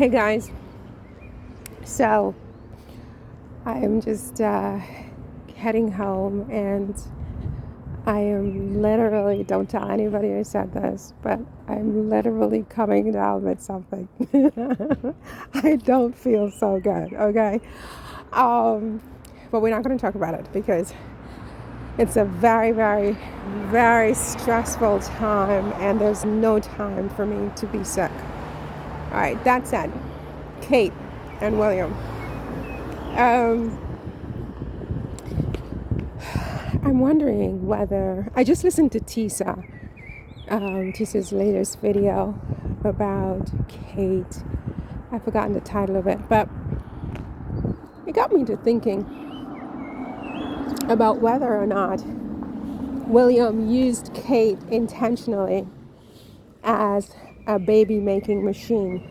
Hey guys, so I am just heading home, and I am literally, don't tell anybody I said this, but I'm literally coming down with something. I don't feel so good, okay? But we're not going to talk about it because it's a very, very, very stressful time, and there's no time for me to be sick. All right, that said, Kate and William. I'm wondering whether I just listened to Tisa's latest video about Kate. I've forgotten the title of it, but it got me to thinking about whether or not William used Kate intentionally as a baby making machine,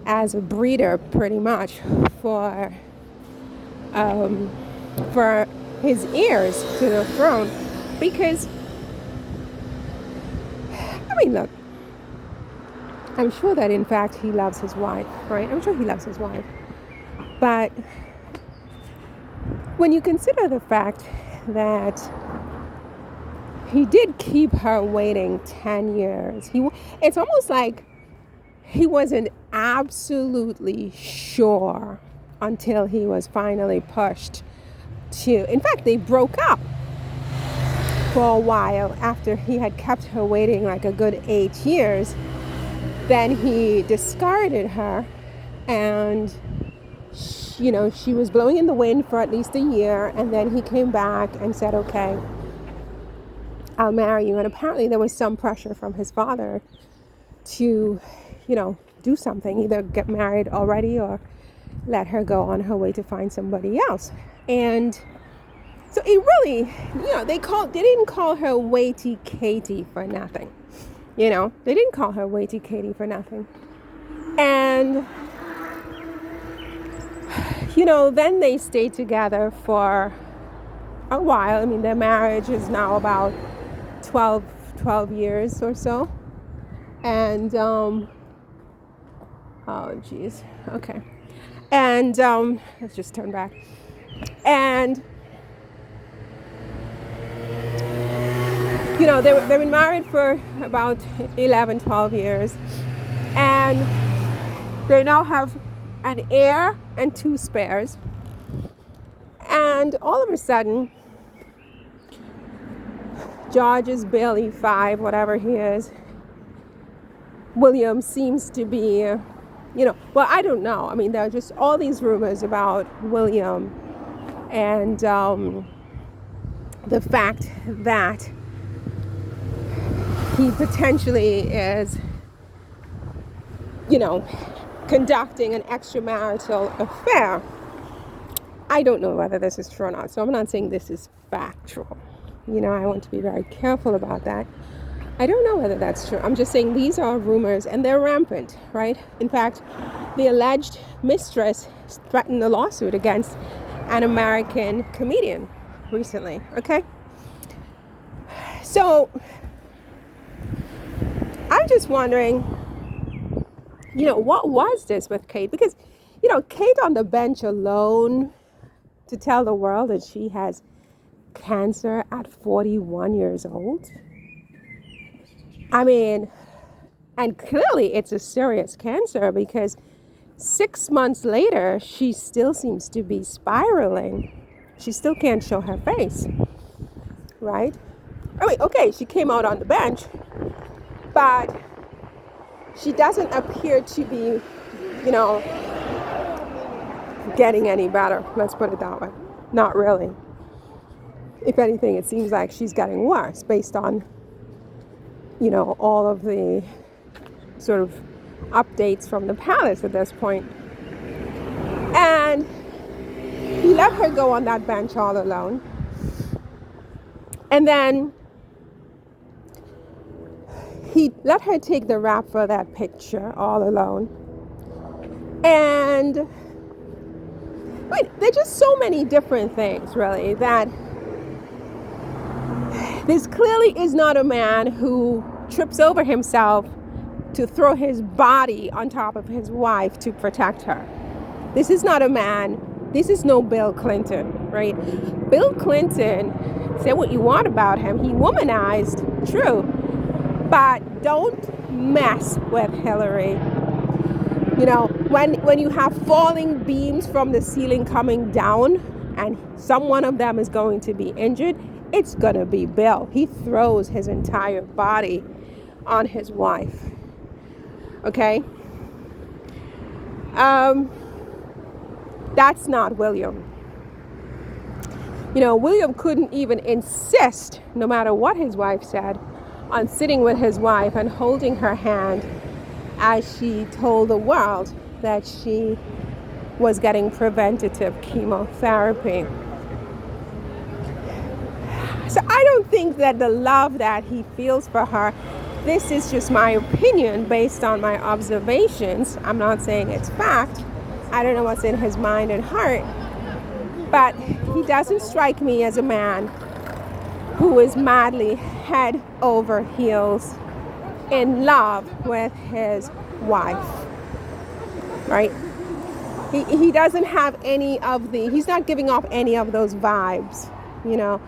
as a breeder pretty much for his heirs to the throne. Because, look, I'm sure that in fact he loves his wife, right? I'm sure he loves his wife. But when you consider the fact that he did keep her waiting 10 years, it's almost like he wasn't absolutely sure until he was finally pushed to. In fact, they broke up for a while after he had kept her waiting like a good 8 years. Then he discarded her, and she was blowing in the wind for at least a year, and then he came back and said, okay, I'll marry you. And apparently there was some pressure from his father to, do something, either get married already or let her go on her way to find somebody else. And so it really, they didn't call her Waity Katie for nothing. They didn't call her Waity Katie for nothing. And, then they stayed together for a while. Their marriage is now about 12 years or so. And, okay. And let's just turn back. And, they've been married for about 11, 12 years. And they now have an heir and 2 spares. And all of a sudden, George is barely 5, whatever he is. William seems to be, I don't know. There are just all these rumors about William and the fact that he potentially is, conducting an extramarital affair. I don't know whether this is true or not, so I'm not saying this is factual. I want to be very careful about that. I don't know whether that's true. I'm just saying these are rumors, and they're rampant, right? In fact, the alleged mistress threatened a lawsuit against an American comedian recently, okay? So, I'm just wondering, what was this with Kate? Because, Kate on the bench alone to tell the world that she has cancer at 41 years old. And clearly it's a serious cancer, because 6 months later, she still seems to be spiraling. She still can't show her face, right? Okay, she came out on the bench, but she doesn't appear to be, getting any better. Let's put it that way. Not really. If anything, it seems like she's getting worse based on, all of the sort of updates from the palace at this point. And he let her go on that bench all alone. And then he let her take the rap for that picture all alone. And there's just so many different things, really, that this clearly is not a man who trips over himself to throw his body on top of his wife to protect her. This is not a man. This is no Bill Clinton, right? Bill Clinton, say what you want about him, he womanized, true, but don't mess with Hillary. You know, when you have falling beams from the ceiling coming down and some one of them is going to be injured, it's going to be Bill. He throws his entire body on his wife. Okay? That's not William. You know, William couldn't even insist, no matter what his wife said, on sitting with his wife and holding her hand as she told the world that she was getting preventative chemotherapy. So I don't think that the love that he feels for her, this is just my opinion based on my observations. I'm not saying it's fact. I don't know what's in his mind and heart. But he doesn't strike me as a man who is madly head over heels in love with his wife, right? He doesn't have any of he's not giving off any of those vibes, you know,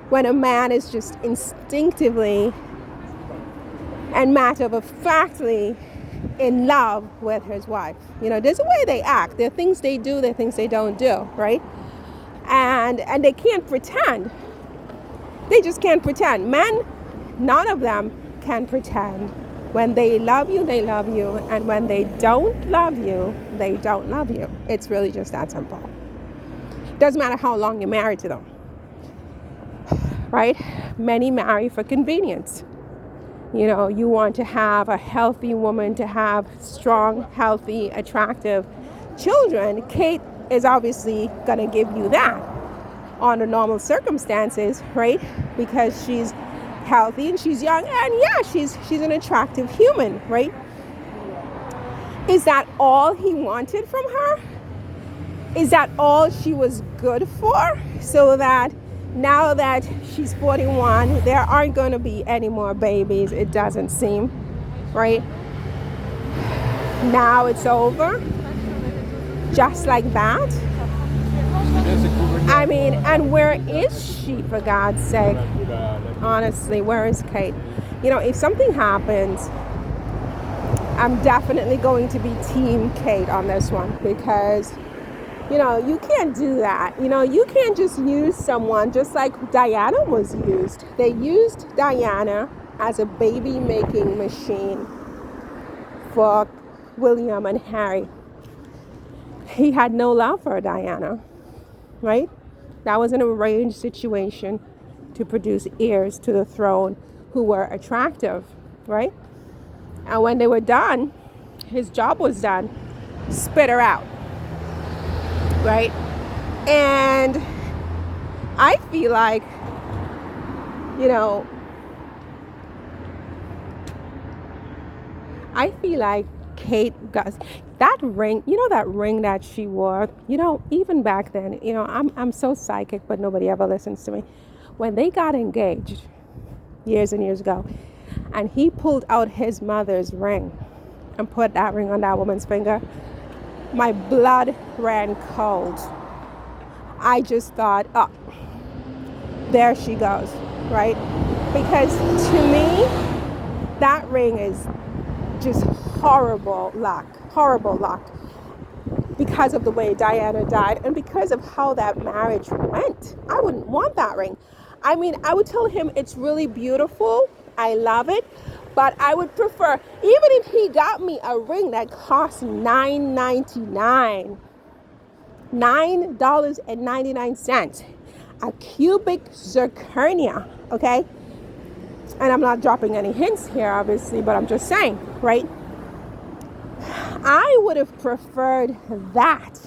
when a man is just instinctively and matter-of-factly in love with his wife. You know, there's a way they act. There are things they do, there are things they don't do, right? And they can't pretend. They just can't pretend. Men, none of them can pretend. When they love you, they love you. And when they don't love you, they don't love you. It's really just that simple. Doesn't matter how long you're married to them. Right? Many marry for convenience. You know, you want to have a healthy woman, to have strong, healthy, attractive children. Kate is obviously going to give you that under normal circumstances, right? Because she's healthy and she's young, and yeah, she's an attractive human, right? Is that all he wanted from her? Is that all she was good for? So that now that she's 41, there aren't going to be any more babies, it doesn't seem, right? Now it's over, just like that. I mean, and where is she, for God's sake? Honestly, where is Kate? You know, if something happens, I'm definitely going to be Team Kate on this one, because you know, you can't do that. You know, you can't just use someone just like Diana was used. They used Diana as a baby-making machine for William and Harry. He had no love for Diana, right? That was an arranged situation to produce heirs to the throne who were attractive, right? And when they were done, his job was done. Spit her out. Right? And I feel like, you know, Kate got that ring, you know, that ring that she wore, you know, even back then, you know, I'm so psychic, but nobody ever listens to me. When they got engaged years and years ago, and he pulled out his mother's ring and put that ring on that woman's finger, my blood ran cold. I just thought, oh, there she goes, right? Because to me, that ring is just horrible luck, because of the way Diana died and because of how that marriage went. I wouldn't want that ring. I mean, I would tell him it's really beautiful, I love it, but I would prefer, even if he got me a ring that cost $9.99, $9.99, a cubic zirconia, okay? And I'm not dropping any hints here, obviously, but I'm just saying, right? I would have preferred that,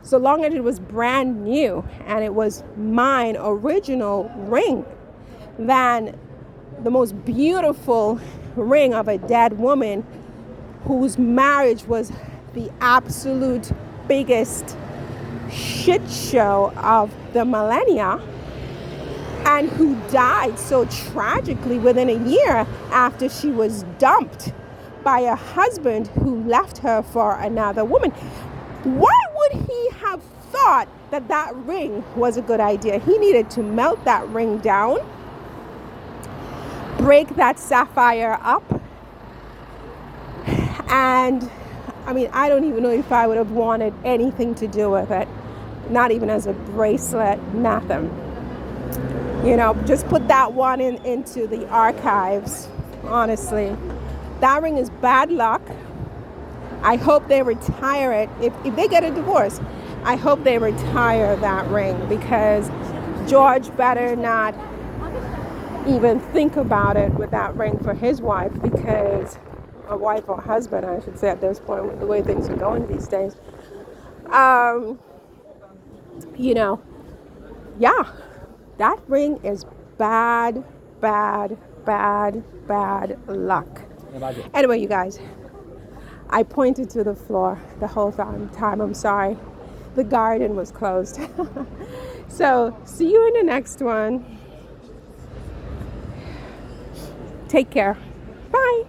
so long as it was brand new and it was mine original ring, than the most beautiful ring of a dead woman whose marriage was the absolute biggest shit show of the millennia, and who died so tragically within a year after she was dumped by a husband who left her for another woman. Why would he have thought that that ring was a good idea? He needed to melt that ring down, break that sapphire up, and I mean, I don't even know if I would have wanted anything to do with it. Not even as a bracelet, nothing. You know, just put that one into the archives, honestly. That ring is bad luck. I hope they retire it. If they get a divorce, I hope they retire that ring, because George better not even think about it with that ring for his wife, because a wife or husband, I should say, at this point, with the way things are going these days. You know, yeah, that ring is bad, bad, bad, bad luck. Anyway, you guys, I pointed to the floor the whole time. I'm sorry. The garden was closed. So, see you in the next one. Take care. Bye.